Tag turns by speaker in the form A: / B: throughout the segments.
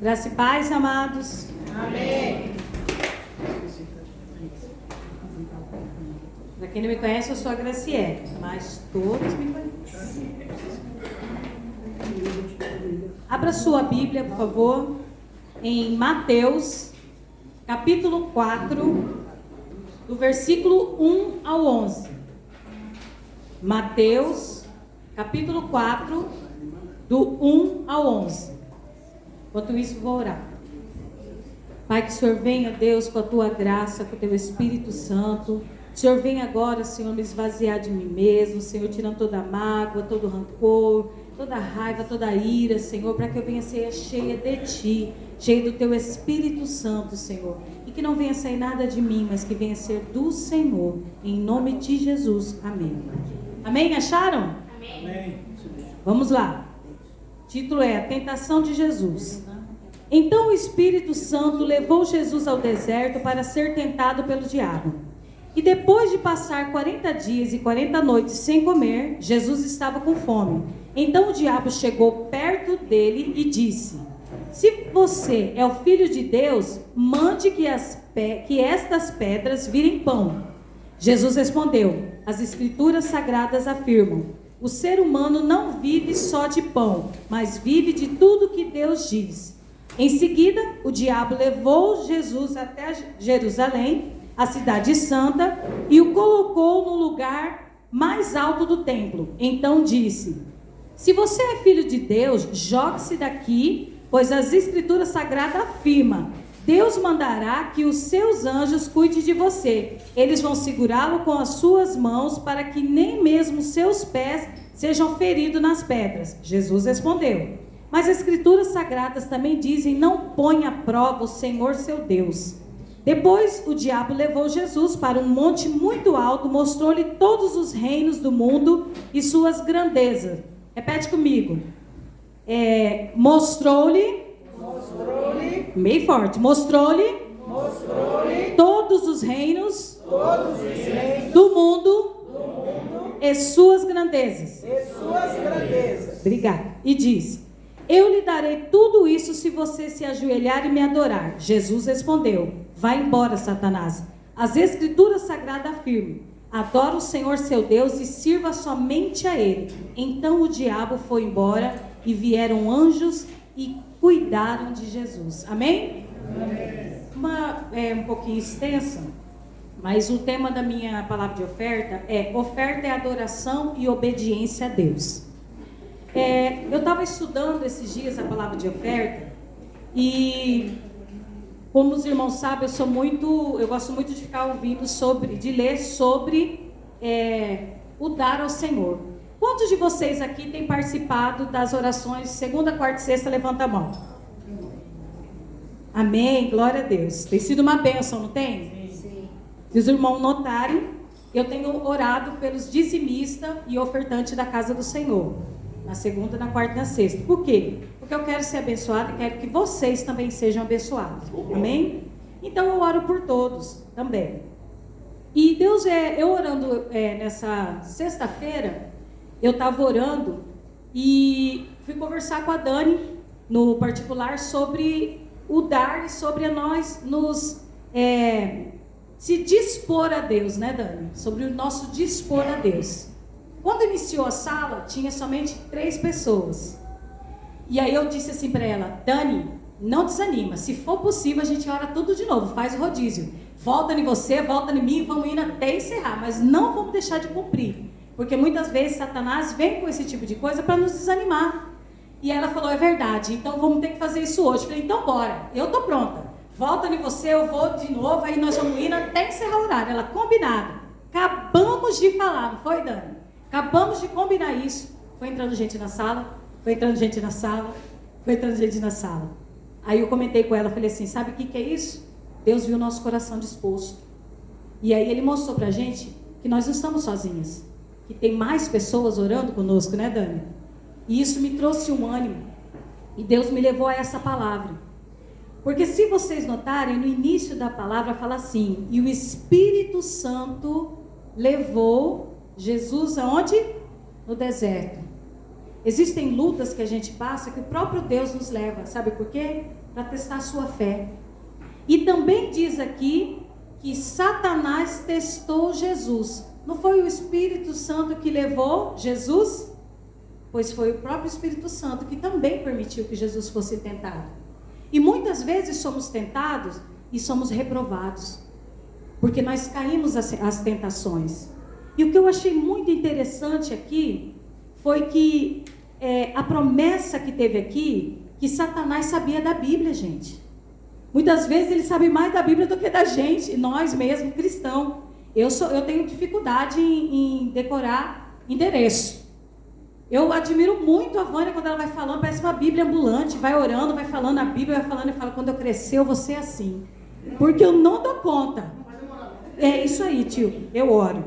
A: Graça e paz, amados.
B: Amém.
A: Para quem não me conhece, eu sou a Graciele, mas todos me conhecem. Abra sua Bíblia, por favor, em Mateus, capítulo 4, do versículo 1 ao 11. Mateus, capítulo 4, do 1 ao 11. Enquanto isso, vou orar. Pai, que o Senhor venha, Deus, com a tua graça, com o teu Espírito Santo. O Senhor vem agora, Senhor, me esvaziar de mim mesmo, Senhor, tirando toda a mágoa, todo o rancor, toda a raiva, toda a ira, Senhor, para que eu venha ser cheia de Ti, cheia do Teu Espírito Santo, Senhor. E que não venha sair nada de mim, mas que venha ser do Senhor, em nome de Jesus. Amém. Amém? Acharam?
B: Amém.
A: Vamos lá. O título é A Tentação de Jesus. Então o Espírito Santo levou Jesus ao deserto para ser tentado pelo diabo. E depois de passar 40 dias e 40 noites sem comer, Jesus estava com fome. Então o diabo chegou perto dele e disse: Se você é o Filho de Deus, mande que estas pedras virem pão. Jesus respondeu: As Escrituras Sagradas afirmam: o ser humano não vive só de pão, mas vive de tudo que Deus diz. Em seguida, o diabo levou Jesus até Jerusalém, a cidade santa, e o colocou no lugar mais alto do templo. Então disse: Se você é filho de Deus, jogue-se daqui, pois as Escrituras Sagradas afirmam: Deus mandará que os seus anjos cuidem de você. Eles vão segurá-lo com as suas mãos para que nem mesmo seus pés sejam feridos nas pedras. Jesus respondeu: Mas as Escrituras Sagradas também dizem: Não ponha à prova o Senhor seu Deus. Depois o diabo levou Jesus para um monte muito alto, mostrou-lhe todos os reinos do mundo e suas grandezas. Repete comigo. Mostrou-lhe. Meio forte. Mostrou-lhe todos os reinos do mundo e suas grandezas. Obrigada. E diz: Eu lhe darei tudo isso se você se ajoelhar e me adorar. Jesus respondeu: Vá embora, Satanás. As Escrituras Sagradas afirmam: Adora o Senhor seu Deus e sirva somente a Ele. Então o diabo foi embora e vieram anjos e cuidaram de Jesus. Amém? Amém. Um pouquinho extensa, mas o tema da minha palavra de oferta é: oferta é adoração e obediência a Deus. Eu estava estudando esses dias a palavra de oferta e, como os irmãos sabem, eu gosto muito de ficar ouvindo de ler sobre o dar ao Senhor. Quantos de vocês aqui têm participado das orações segunda, quarta e sexta? Levanta a mão. Amém, glória a Deus. Tem sido uma bênção, não tem? Sim. Se os irmãos notarem, eu tenho orado pelos dizimistas e ofertantes da casa do Senhor. Na segunda, na quarta e na sexta. Por quê? Porque eu quero ser abençoada e quero que vocês também sejam abençoados. Amém? Então eu oro por todos também. E Deus, eu orando nessa sexta-feira, eu estava orando e fui conversar com a Dani, no particular, sobre o dar e sobre nós nos se dispor a Deus, né, Dani? Sobre o nosso dispor a Deus. Quando iniciou a sala, tinha somente 3 pessoas. E aí eu disse assim para ela: Dani, não desanima. Se for possível, a gente ora tudo de novo. Faz o rodízio. Volta em você, volta em mim, vamos indo até encerrar. Mas não vamos deixar de cumprir. Porque muitas vezes Satanás vem com esse tipo de coisa para nos desanimar. E ela falou: é verdade, então vamos ter que fazer isso hoje. Eu falei: então bora, eu tô pronta. Volta em você, eu vou de novo. Aí nós vamos indo até encerrar o horário. Ela: combinado. Acabamos de falar, não foi, Dani? Acabamos de combinar isso. Foi entrando gente na sala, foi entrando gente na sala, foi entrando gente na sala. Aí eu comentei com ela, falei assim: sabe o que é isso? Deus viu o nosso coração disposto. E aí ele mostrou pra gente que nós não estamos sozinhas, que tem mais pessoas orando conosco, né, Dani? E isso me trouxe um ânimo. E Deus me levou a essa palavra. Porque se vocês notarem, no início da palavra fala assim: e o Espírito Santo levou Jesus aonde? No deserto. Existem lutas que a gente passa que o próprio Deus nos leva. Sabe por quê? para testar a sua fé. E também diz aqui que Satanás testou Jesus. Não foi o Espírito Santo que levou Jesus? Pois foi o próprio Espírito Santo que também permitiu que Jesus fosse tentado. E muitas vezes somos tentados e somos reprovados, porque nós caímos às tentações. E o que eu achei muito interessante aqui foi que a promessa que teve aqui, que Satanás sabia da Bíblia, gente. Muitas vezes ele sabe mais da Bíblia do que da gente, nós mesmos, cristãos. Eu tenho dificuldade em decorar endereço. Eu admiro muito a Vânia quando ela vai falando, parece uma Bíblia ambulante, vai orando, vai falando a Bíblia, vai falando e fala, quando eu crescer eu vou ser assim. Porque eu não dou conta. É isso aí, tio, eu oro.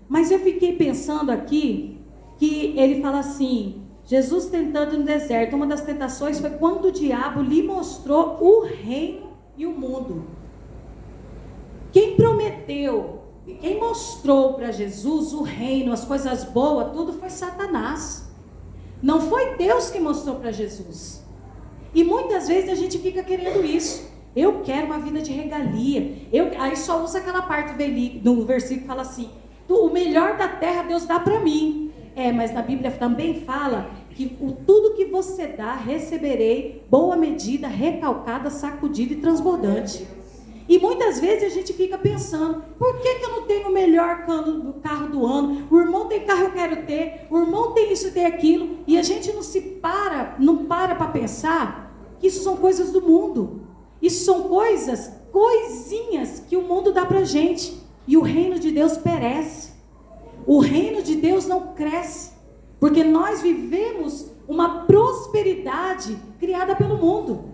A: Mas eu fiquei pensando aqui, que ele fala assim, Jesus tentando no deserto, uma das tentações foi quando o diabo lhe mostrou o reino e o mundo. Quem prometeu, quem mostrou para Jesus o reino, as coisas boas, tudo foi Satanás. Não foi Deus que mostrou para Jesus. E muitas vezes a gente fica querendo isso. Eu quero uma vida de regalia. Aí só usa aquela parte do versículo que fala assim, o melhor da terra Deus dá para mim. Mas na Bíblia também fala que tudo que você dá, receberei, boa medida, recalcada, sacudida e transbordante. E muitas vezes a gente fica pensando, por que eu não tenho o melhor carro do ano? O irmão tem carro, eu quero ter. O irmão tem isso, tem aquilo. E a gente não para para pensar que isso são coisas do mundo. Isso são coisinhas que o mundo dá para a gente. E o reino de Deus perece. O reino de Deus não cresce. Porque nós vivemos uma prosperidade criada pelo mundo.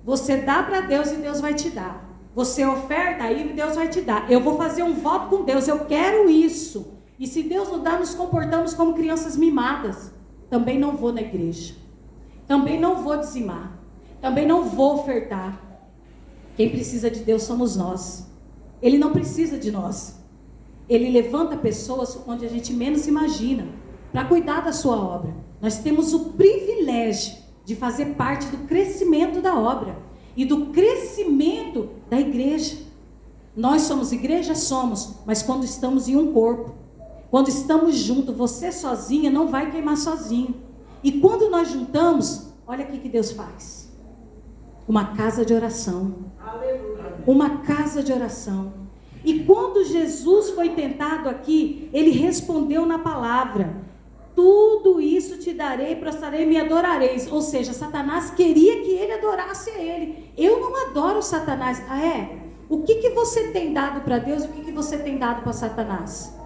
A: Você dá para Deus e Deus vai te dar. Você oferta aí e Deus vai te dar. Eu vou fazer um voto com Deus, eu quero isso. E se Deus nos dá, nos comportamos como crianças mimadas. Também não vou na igreja. Também não vou dizimar. Também não vou ofertar. Quem precisa de Deus somos nós. Ele não precisa de nós. Ele levanta pessoas onde a gente menos imagina, para cuidar da sua obra. Nós temos o privilégio de fazer parte do crescimento da obra e do crescimento da igreja. Nós somos igreja? Somos, mas quando estamos em um corpo, quando estamos juntos, você sozinha não vai queimar sozinho. E quando nós juntamos, olha aqui que Deus faz. Uma casa de oração. Uma casa de oração. E quando Jesus foi tentado aqui, ele respondeu na palavra, tudo isso te darei, prostrarei e me adorareis. Ou seja, Satanás queria que ele adorasse a ele. Eu não adoro Satanás. O que você tem dado para Deus e o que você tem dado para Satanás?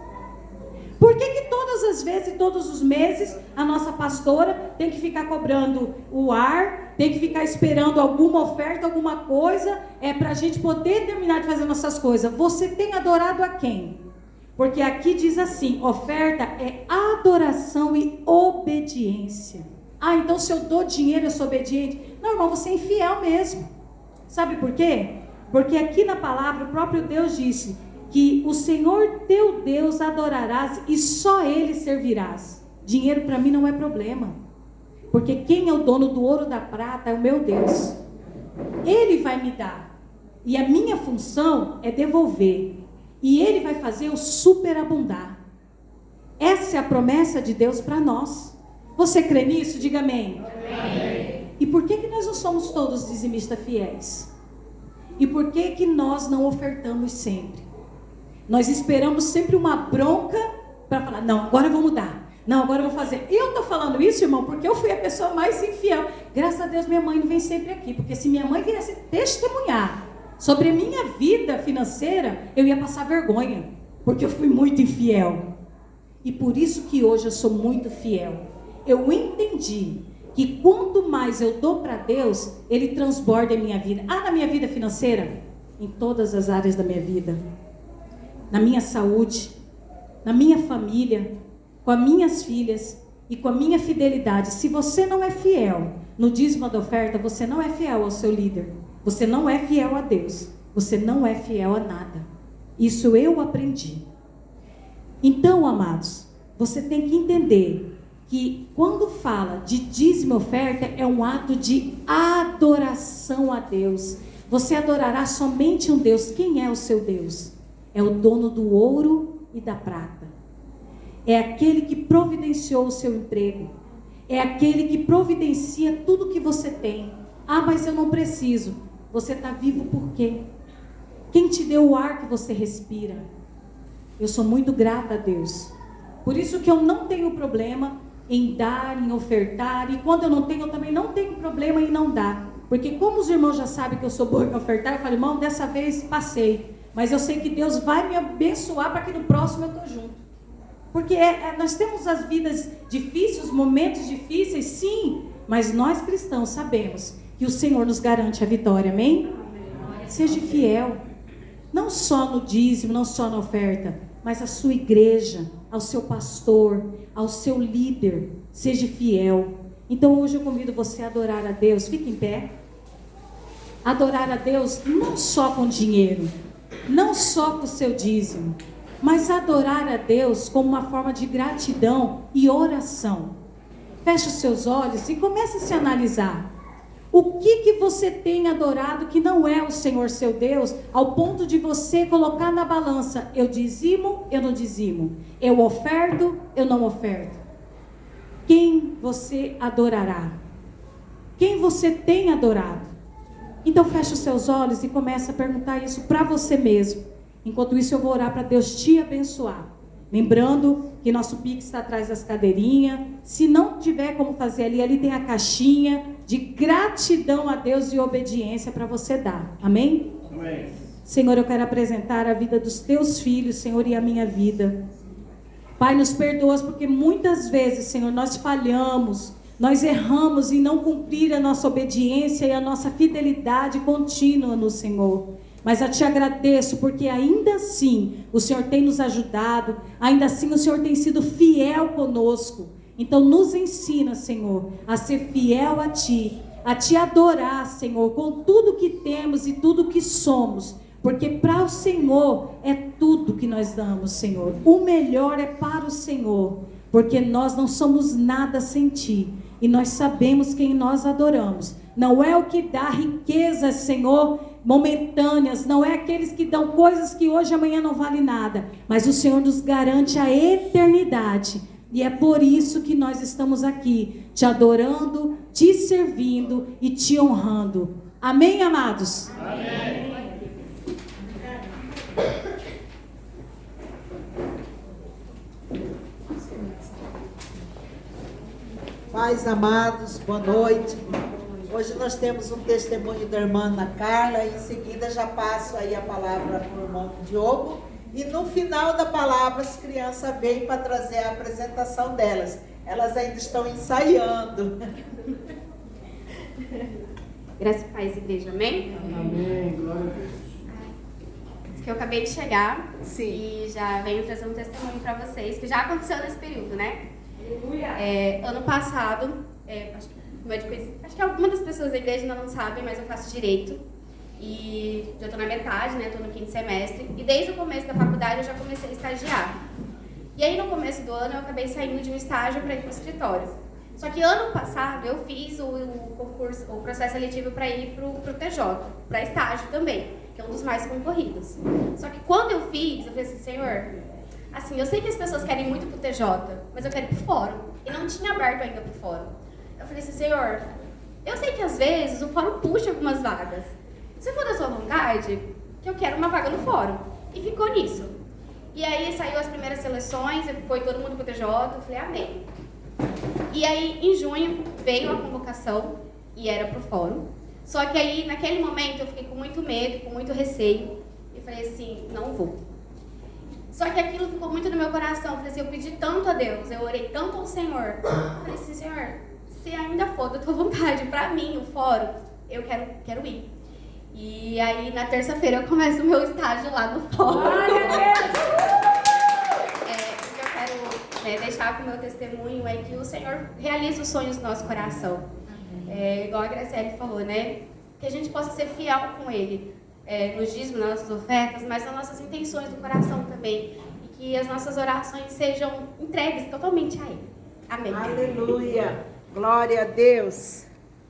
A: Por que todas as vezes, todos os meses, a nossa pastora tem que ficar cobrando o ar, tem que ficar esperando alguma oferta, alguma coisa, para a gente poder terminar de fazer nossas coisas? Você tem adorado a quem? Porque aqui diz assim, oferta é adoração e obediência. Então se eu dou dinheiro, eu sou obediente? Não, irmão, você é infiel mesmo. Sabe por quê? Porque aqui na palavra o próprio Deus disse que o Senhor teu Deus adorarás e só Ele servirás. Dinheiro para mim não é problema. Porque quem é o dono do ouro e da prata é o meu Deus. Ele vai me dar. E a minha função é devolver. E Ele vai fazer eu superabundar. Essa é a promessa de Deus para nós. Você crê nisso? Diga amém. Amém. E por que nós não somos todos dizimistas fiéis? E por que nós não ofertamos sempre? Nós esperamos sempre uma bronca para falar, não, agora eu vou mudar. Não, agora eu vou fazer. Eu estou falando isso, irmão, porque eu fui a pessoa mais infiel. Graças a Deus minha mãe não vem sempre aqui. Porque se minha mãe viesse testemunhar sobre a minha vida financeira, eu ia passar vergonha. Porque eu fui muito infiel. E por isso que hoje eu sou muito fiel. Eu entendi que quanto mais eu dou para Deus, Ele transborda em minha vida. Na minha vida financeira? Em todas as áreas da minha vida. Na minha saúde, na minha família, com as minhas filhas e com a minha fidelidade. Se você não é fiel no dízimo da oferta, você não é fiel ao seu líder. Você não é fiel a Deus. Você não é fiel a nada. Isso eu aprendi. Então, amados, você tem que entender que quando fala de dízimo e oferta, é um ato de adoração a Deus. Você adorará somente um Deus. Quem é o seu Deus? É o dono do ouro e da prata. É aquele que providenciou o seu emprego. É aquele que providencia tudo que você tem. Ah, mas eu não preciso. Você está vivo por quê? Quem te deu o ar que você respira? Eu sou muito grata a Deus. Por isso que eu não tenho problema em dar, em ofertar. E quando eu não tenho, eu também não tenho problema em não dar. Porque como os irmãos já sabem que eu sou boa em ofertar, eu falo, irmão, dessa vez passei. Mas eu sei que Deus vai me abençoar para que no próximo eu estou junto. Porque nós temos as vidas difíceis, os momentos difíceis, sim. Mas nós cristãos sabemos que o Senhor nos garante a vitória, amém? Seja fiel. Não só no dízimo, não só na oferta, mas à sua igreja, ao seu pastor, ao seu líder. Seja fiel. Então hoje eu convido você a adorar a Deus. Fique em pé. Adorar a Deus não só com dinheiro, não só com o seu dízimo, mas adorar a Deus como uma forma de gratidão e oração. Feche os seus olhos e comece a se analisar. O que você tem adorado que não é o Senhor seu Deus, ao ponto de você colocar na balança, eu dizimo, eu não dizimo, eu oferto, eu não oferto. Quem você adorará? Quem você tem adorado? Então feche os seus olhos e comece a perguntar isso para você mesmo. Enquanto isso eu vou orar para Deus te abençoar. Lembrando que nosso Pix está atrás das cadeirinhas. Se não tiver como fazer ali tem a caixinha de gratidão a Deus e obediência para você dar. Amém?
B: Amém.
A: Senhor, eu quero apresentar a vida dos teus filhos, Senhor, e a minha vida. Pai, nos perdoa porque muitas vezes, Senhor, nós falhamos, nós erramos em não cumprir a nossa obediência e a nossa fidelidade contínua no Senhor. Mas eu te agradeço porque ainda assim o Senhor tem nos ajudado, ainda assim o Senhor tem sido fiel conosco. Então nos ensina, Senhor, a ser fiel a te adorar, Senhor, com tudo que temos e tudo que somos. Porque para o Senhor é tudo que nós damos, Senhor. O melhor é para o Senhor, porque nós não somos nada sem Ti. E nós sabemos quem nós adoramos. Não é o que dá riquezas, Senhor, momentâneas, não é aqueles que dão coisas que hoje e amanhã não valem nada, mas o Senhor nos garante a eternidade, e é por isso que nós estamos aqui, te adorando, te servindo e te honrando. Amém, amados?
B: Amém.
C: Pais amados, boa noite. Hoje nós temos um testemunho da irmã Ana Carla, e em seguida já passo aí a palavra para o irmão Diogo, e no final da palavra as crianças vêm para trazer a apresentação delas. Elas ainda estão ensaiando.
D: Graças a Deus, igreja, amém?
B: Amém. Glória a Deus.
D: Diz que eu acabei de chegar.
C: Sim.
D: E já venho trazer um testemunho para vocês, que já aconteceu nesse período, né? Ano passado, acho que algumas das pessoas da igreja ainda não sabem, mas eu faço direito. E já estou na metade, né? Estou no 5º semestre. E desde o começo da faculdade eu já comecei a estagiar. E aí no começo do ano eu acabei saindo de um estágio para ir para o escritório. Só que ano passado eu fiz o concurso, o processo seletivo para ir para o TJ, para estágio também, que é um dos mais concorridos. Só que quando eu fiz, eu falei assim, Senhor, assim, eu sei que as pessoas querem muito pro TJ, mas eu quero ir pro fórum. E não tinha aberto ainda pro fórum. Eu falei assim, Senhor, eu sei que às vezes o fórum puxa algumas vagas. Se for da sua vontade, que eu quero uma vaga no fórum. E ficou nisso. E aí saiu as primeiras seleções, foi todo mundo pro TJ, eu falei, amém. E aí em junho veio a convocação e era pro fórum. Só que aí naquele momento eu fiquei com muito medo, com muito receio. E falei assim, não vou. Só que aquilo ficou muito no meu coração. Eu falei assim, eu pedi tanto a Deus, eu orei tanto ao Senhor. Eu falei assim, Senhor, se ainda for da tua vontade, pra mim, o fórum, eu quero ir. E aí, na terça-feira, eu começo o meu estágio lá no fórum. O que eu quero deixar com o meu testemunho é que o Senhor realiza os sonhos do nosso coração. Igual a Graciele falou, né? Que a gente possa ser fiel com Ele. No dízimo, nas nossas ofertas, mas nas nossas intenções do coração também. E que as nossas orações sejam entregues totalmente a Ele. Amém.
C: Aleluia. Glória a Deus.